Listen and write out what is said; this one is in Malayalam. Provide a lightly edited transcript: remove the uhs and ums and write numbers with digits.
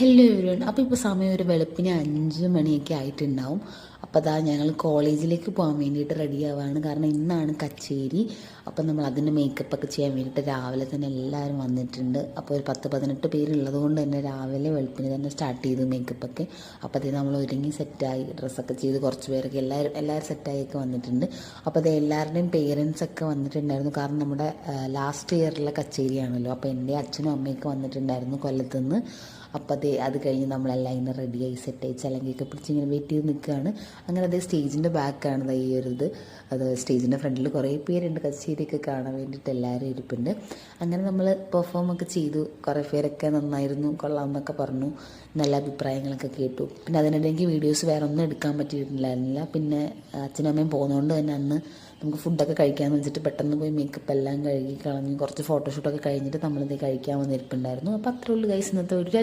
Hello everyone. അപ്പോൾ ഇപ്പോൾ സമയം ഒരു വെളുപ്പിന് 5 മണിയൊക്കെ ആയിട്ടുണ്ടാവും. അപ്പോൾ അതാ ഞങ്ങൾ കോളേജിലേക്ക് പോകാൻ വേണ്ടിയിട്ട് റെഡി ആവുകയാണ്. കാരണം ഇന്നാണ് കച്ചേരി. അപ്പോൾ നമ്മൾ അതിൻ്റെ മേക്കപ്പൊക്കെ ചെയ്യാൻ വേണ്ടിയിട്ട് രാവിലെ തന്നെ എല്ലാവരും വന്നിട്ടുണ്ട്. അപ്പോൾ ഒരു 10-18 പേരുള്ളത് കൊണ്ട് തന്നെ രാവിലെ വെളുപ്പിന് തന്നെ സ്റ്റാർട്ട് ചെയ്തു മേക്കപ്പൊക്കെ. അപ്പോൾ അതേ നമ്മൾ ഒരുങ്ങി സെറ്റായി ഡ്രസ്സൊക്കെ ചെയ്ത് കുറച്ച് പേരൊക്കെ എല്ലാവരും സെറ്റായൊക്കെ വന്നിട്ടുണ്ട്. അപ്പോൾ അതേ എല്ലാവരുടെയും പേരൻസൊക്കെ വന്നിട്ടുണ്ടായിരുന്നു. കാരണം നമ്മുടെ ലാസ്റ്റ് ഇയറിലെ കച്ചേരിയാണല്ലോ. അപ്പോൾ എൻ്റെ അച്ഛനും അമ്മയൊക്കെ വന്നിട്ടുണ്ടായിരുന്നു കൊല്ലത്തുനിന്ന്. അപ്പോൾ അത് കഴിഞ്ഞ് നമ്മളെല്ലാം ഇങ്ങനെ റെഡിയായി സെറ്റായി ചലങ്കയൊക്കെ പിടിച്ച് ഇങ്ങനെ വെയിറ്റ് ചെയ്ത് നിൽക്കുകയാണ്. അങ്ങനെ അതേ സ്റ്റേജിൻ്റെ ബാക്കാണ് ഈ ഒരു അത് സ്റ്റേജിൻ്റെ ഫ്രണ്ടിൽ കുറേ പേരുണ്ട് കച്ചേരിയൊക്കെ കാണാൻ വേണ്ടിയിട്ട് എല്ലാവരും ഇരിപ്പുണ്ട്. അങ്ങനെ നമ്മൾ പെർഫോമൊക്കെ ചെയ്തു. കുറേ പേരൊക്കെ നന്നായിരുന്നു, കൊള്ളാം എന്നൊക്കെ പറഞ്ഞു, നല്ല അഭിപ്രായങ്ങളൊക്കെ കേട്ടു. പിന്നെ അതിനിടയ്ക്ക് വീഡിയോസ് വേറെ ഒന്നും എടുക്കാൻ പറ്റിയിട്ടുണ്ടായിരുന്നില്ല. പിന്നെ അച്ഛനും അമ്മയും പോകുന്നതുകൊണ്ട് തന്നെ അന്ന് നമുക്ക് ഫുഡൊക്കെ കഴിക്കാമെന്ന് വെച്ചിട്ട് പെട്ടെന്ന് പോയി മേക്കപ്പ് എല്ലാം കഴുകി കളഞ്ഞ് കുറച്ച് ഫോട്ടോഷൂട്ടൊക്കെ കഴിഞ്ഞിട്ട് നമ്മളിത് കഴിക്കാൻ വന്നിരിപ്പുണ്ടായിരുന്നു. അപ്പോൾ അത്രേ ഉള്ളൂ ഗൈസ് ഇന്നത്തെ ഒരു